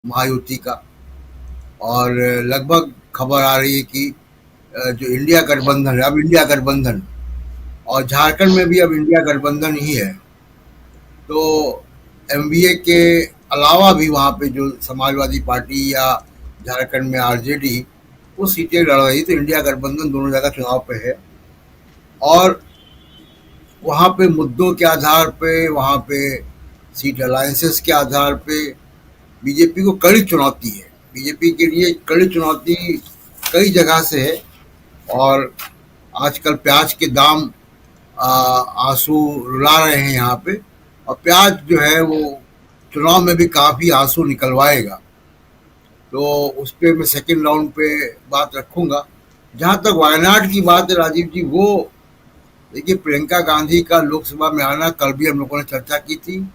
महायुति का। और लगभग खबर आ रही है कि जो इंडिया गठबंधन है, अब इंडिया गठबंधन, और झारखंड में भी अब इंडिया गठबंधन ही है। तो एमवीए के अलावा भी वहाँ पे जो समाजवादी पार्टी या झारखंड में आरजेडी वो सीटें लड़ रही, तो इंडिया गठबंधन दोनों जगह चुनाव पे है। और वहाँ पे मुद्दों के आधार पे, वहाँ पे सीट अलायंसेस के आधार पे बीजेपी को कड़ी चुनौती है। बीजेपी के लिए कड़ी चुनौती कई जगह से है। और आजकल प्याज के दाम आंसू रुला रहे हैं यहाँ पे। और प्याज जो है वो चुनाव में भी काफ़ी आंसू निकलवाएगा। तो उस पर मैं सेकेंड राउंड पे बात रखूंगा। जहाँ तक वायनाड की बात है राजीव जी, वो देखिए, प्रियंका गांधी का लोकसभा में आना कल भी हम लोगों ने चर्चा की थी।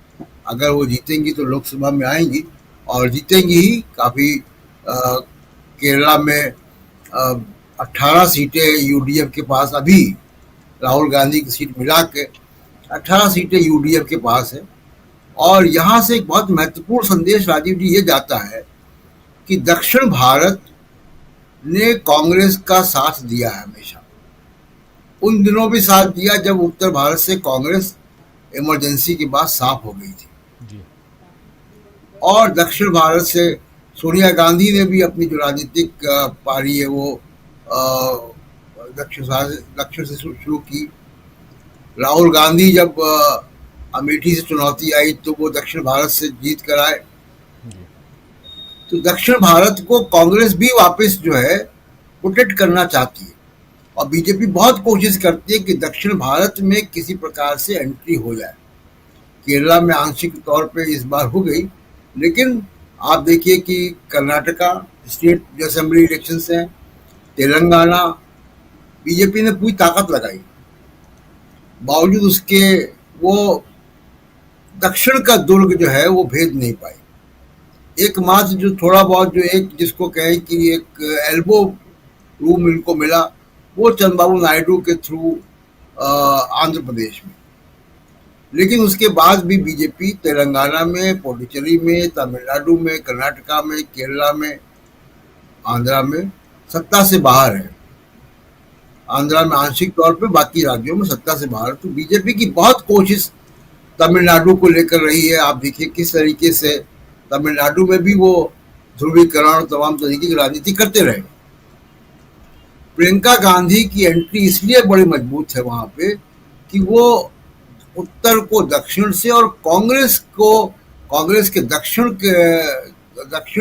अगर वो जीतेंगी तो लोकसभा में आएंगी, और जीतेंगी ही काफ़ी। केरला में 18 सीटें यूडीएफ के पास, अभी राहुल गांधी की सीट मिला के 18 सीटें यूडीएफ के पास है। और यहाँ से एक बहुत महत्वपूर्ण संदेश राजीव जी ये जाता है कि दक्षिण भारत ने कांग्रेस का साथ दिया है हमेशा। उन दिनों भी साथ दिया जब उत्तर भारत से कांग्रेस इमरजेंसी के बाद साफ हो गई थी। जी। और दक्षिण भारत से सोनिया गांधी ने भी अपनी जो राजनीतिक पारी है वो दक्षिण से शुरू की। राहुल गांधी जब अमेठी से चुनौती आई तो वो दक्षिण भारत से जीत कर आए। जी। तो दक्षिण भारत को कांग्रेस भी वापस जो है प्रोटेक्ट करना चाहती है। और बीजेपी बहुत कोशिश करती है कि दक्षिण भारत में किसी प्रकार से एंट्री हो जाए। केरला में आंशिक तौर पे इस बार हो गई, लेकिन आप देखिए कि कर्नाटका स्टेट जो असेंबली इलेक्शन हैं, तेलंगाना, बीजेपी ने पूरी ताकत लगाई, बावजूद उसके वो दक्षिण का दुर्ग जो है वो भेद नहीं पाई। एकमात्र जो थोड़ा बहुत जो एक जिसको कहें कि एक एल्बो रूम इनको मिला, वो चंद्रबाबू नायडू के थ्रू आंध्र प्रदेश में। लेकिन उसके बाद भी बीजेपी तेलंगाना में, पुडुचेरी में, तमिलनाडु में, कर्नाटका में, केरला में, आंध्रा में सत्ता से बाहर है। आंध्रा में आंशिक तौर पे, बाकी राज्यों में सत्ता से बाहर। तो बीजेपी की बहुत कोशिश तमिलनाडु को लेकर रही है। आप देखिए किस तरीके से तमिलनाडु में भी वो ध्रुवीकरण और तमाम तरीके की राजनीति करते रहे। प्रियंका गांधी की एंट्री इसलिए बड़ी मजबूत है वहां पे कि वो उत्तर को दक्षिण से, और कांग्रेस के दक्षिण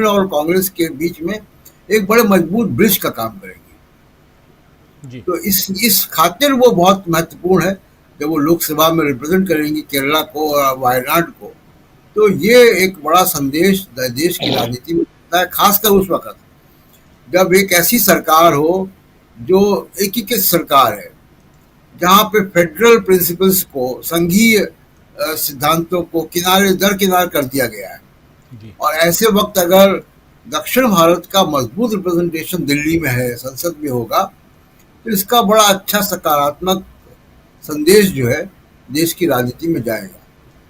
और कांग्रेस के बीच में एक बड़े मजबूत ब्रिज का काम करेगी। जी। तो इस खातिर वो बहुत महत्वपूर्ण है जब वो लोकसभा में रिप्रेजेंट करेंगी केरला को और वायनाड को। तो ये एक बड़ा संदेश देश की राजनीति में होता है, खासकर उस वक्त जब एक ऐसी सरकार हो जो एकीकृत सरकार है, जहाँ पे फेडरल प्रिंसिपल्स को, संघीय सिद्धांतों को किनारे दर किनार कर दिया गया है। जी। और ऐसे वक्त अगर दक्षिण भारत का मजबूत रिप्रेजेंटेशन दिल्ली में है, संसद में होगा, तो इसका बड़ा अच्छा सकारात्मक संदेश जो है देश की राजनीति में जाएगा।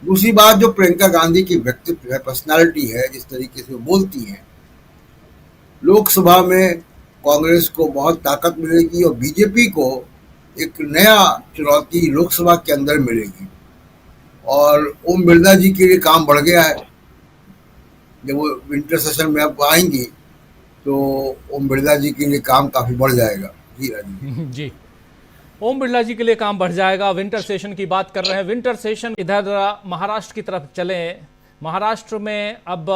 दूसरी बात, जो प्रियंका गांधी की व्यक्तित्व है, पर्सनालिटी है, जिस तरीके से वो बोलती हैं, लोकसभा में कांग्रेस को बहुत ताकत मिलेगी और बीजेपी को एक नया चुनौती लोकसभा के अंदर मिलेगी। और ओम बिरला जी के लिए काम बढ़ गया है। जब वो विंटर सेशन में अब आएंगी तो ओम बिरला जी के लिए काम काफी बढ़ जाएगा। जी राजीव जी। जी। ओम बिरला जी के लिए काम बढ़ जाएगा। विंटर सेशन की बात कर रहे हैं। विंटर सेशन इधर महाराष्ट्र की तरफ चले। महाराष्ट्र में अब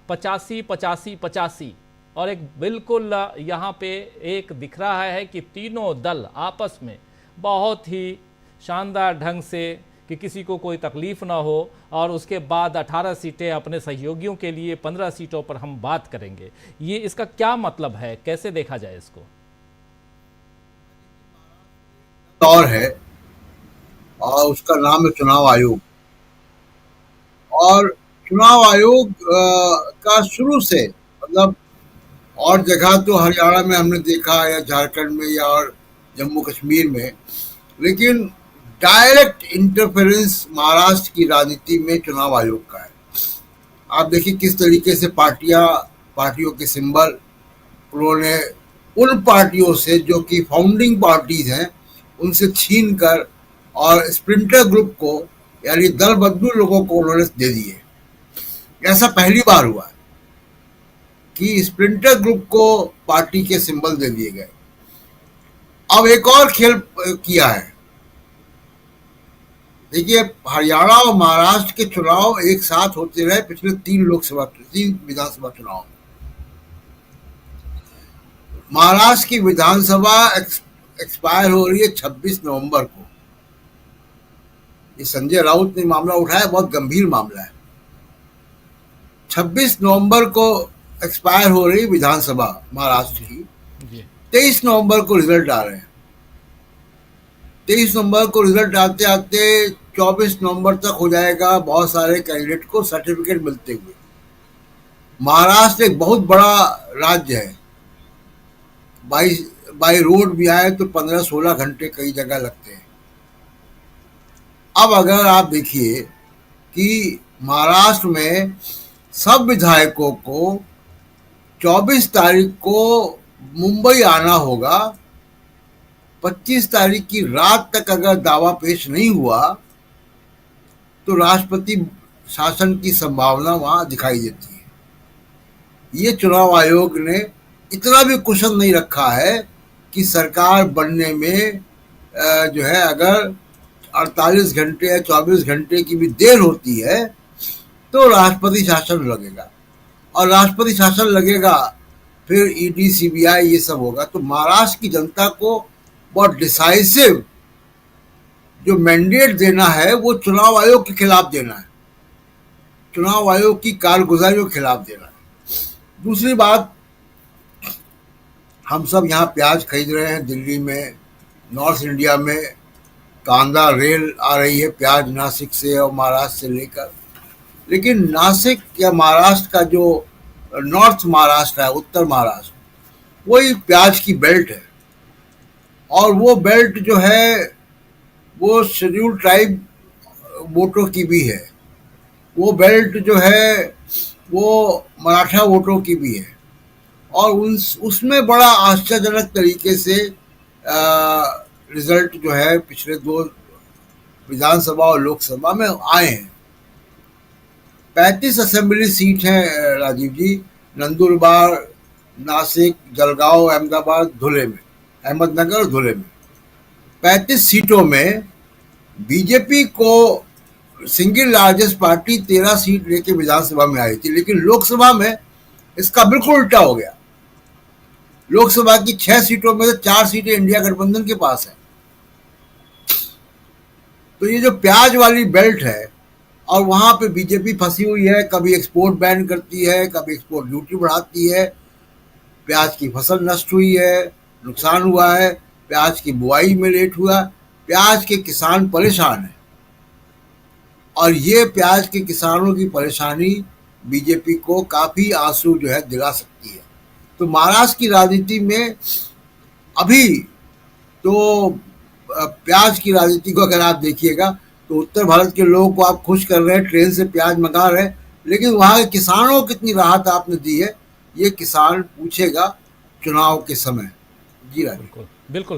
85-85-85 और एक बिल्कुल यहाँ पे एक दिख रहा है कि तीनों दल आपस में बहुत ही शानदार ढंग से, कि किसी को कोई तकलीफ ना हो। और उसके बाद 18 सीटें अपने सहयोगियों के लिए, 15 सीटों पर हम बात करेंगे। ये इसका क्या मतलब है, कैसे देखा जाए इसको? और है, और उसका नाम है चुनाव आयोग। और चुनाव आयोग का शुरू से, मतलब और जगह तो हरियाणा में हमने देखा, या झारखंड में, या और जम्मू कश्मीर में, लेकिन डायरेक्ट इंटरफेरेंस महाराष्ट्र की राजनीति में चुनाव आयोग का है। आप देखिए किस तरीके से पार्टियों के सिंबल उन्होंने उन पार्टियों से जो कि फाउंडिंग पार्टीज हैं उनसे छीन कर और स्प्रिंटर ग्रुप को यानी दल बदलू लोगों को उन्होंने दे दिए। ऐसा पहली बार हुआ कि स्प्रिंटर ग्रुप को पार्टी के सिंबल दे दिए गए। अब एक और खेल किया है। देखिए हरियाणा और महाराष्ट्र के चुनाव एक साथ होते रहे पिछले तीन विधानसभा चुनाव में। महाराष्ट्र की विधानसभा एक्सपायर हो रही है 26 नवंबर को। ये संजय राउत ने मामला उठाया, बहुत गंभीर मामला है। 26 नवंबर को एक्सपायर हो रही विधानसभा महाराष्ट्र की। 23 नवंबर को रिजल्ट आ रहे हैं। 23 नवंबर को रिजल्ट आते आते 24 नवंबर तक हो जाएगा बहुत सारे कैंडिडेट को सर्टिफिकेट मिलते हुए। महाराष्ट्र एक बहुत बड़ा राज्य है। बाई रोड भी आए तो 15-16 घंटे कई जगह लगते हैं। अब अगर आप देखिए कि महाराष्ट्र में सब विधायकों को 24 तारीख को मुंबई आना होगा। 25 तारीख की रात तक अगर दावा पेश नहीं हुआ तो राष्ट्रपति शासन की संभावना वहां दिखाई देती है। ये चुनाव आयोग ने इतना भी कुशल नहीं रखा है कि सरकार बनने में जो है अगर 48 घंटे या 24 घंटे की भी देर होती है तो राष्ट्रपति शासन लगेगा, और राष्ट्रपति शासन लगेगा फिर ईडी सीबीआई ये सब होगा। तो महाराष्ट्र की जनता को बहुत डिसाइसिव जो मैंडेट देना है वो चुनाव आयोग के खिलाफ देना है, चुनाव आयोग की कारगुजारी के खिलाफ देना है। दूसरी बात, हम सब यहाँ प्याज खरीद रहे हैं दिल्ली में, नॉर्थ इंडिया में कांदा रेल आ रही है प्याज नासिक से और महाराष्ट्र से लेकर, लेकिन नासिक या महाराष्ट्र का जो नॉर्थ महाराष्ट्र है, उत्तर महाराष्ट्र, वही प्याज की बेल्ट है। और वो बेल्ट जो है वो शेड्यूल ट्राइब वोटों की भी है, वो बेल्ट जो है वो मराठा वोटों की भी है। और उसमें बड़ा आश्चर्यजनक तरीके से रिजल्ट जो है पिछले 2 विधानसभा और लोकसभा में आए हैं। 35 असेंबली सीट हैं राजीव जी, नंदुरबार, नासिक, जलगांव, अहमदाबाद, धुले में, अहमदनगर, धुले में 35 सीटों में बीजेपी को सिंगल लार्जेस्ट पार्टी 13 सीट लेके विधानसभा में आई थी, लेकिन लोकसभा में इसका बिल्कुल उल्टा हो गया। लोकसभा की 6 सीटों में से 4 सीटें इंडिया गठबंधन के पास है। तो ये जो प्याज वाली बेल्ट है और वहां पे बीजेपी फंसी हुई है, कभी एक्सपोर्ट बैन करती है, कभी एक्सपोर्ट ड्यूटी बढ़ाती है, प्याज की फसल नष्ट हुई है, नुकसान हुआ है, प्याज की बुआई में लेट हुआ, प्याज के किसान परेशान हैं। और ये प्याज के किसानों की परेशानी बीजेपी को काफी आंसू जो है दिला सकती है। तो महाराष्ट्र की राजनीति में अभी तो प्याज की राजनीति को अगर आप देखिएगा तो उत्तर भारत के लोगों को आप खुश कर रहे हैं, ट्रेन से प्याज मंगा रहे हैं, लेकिन वहां के किसानों को कितनी राहत आपने दी है ये किसान पूछेगा चुनाव के समय। जी राज, बिल्कुल बिल्कुल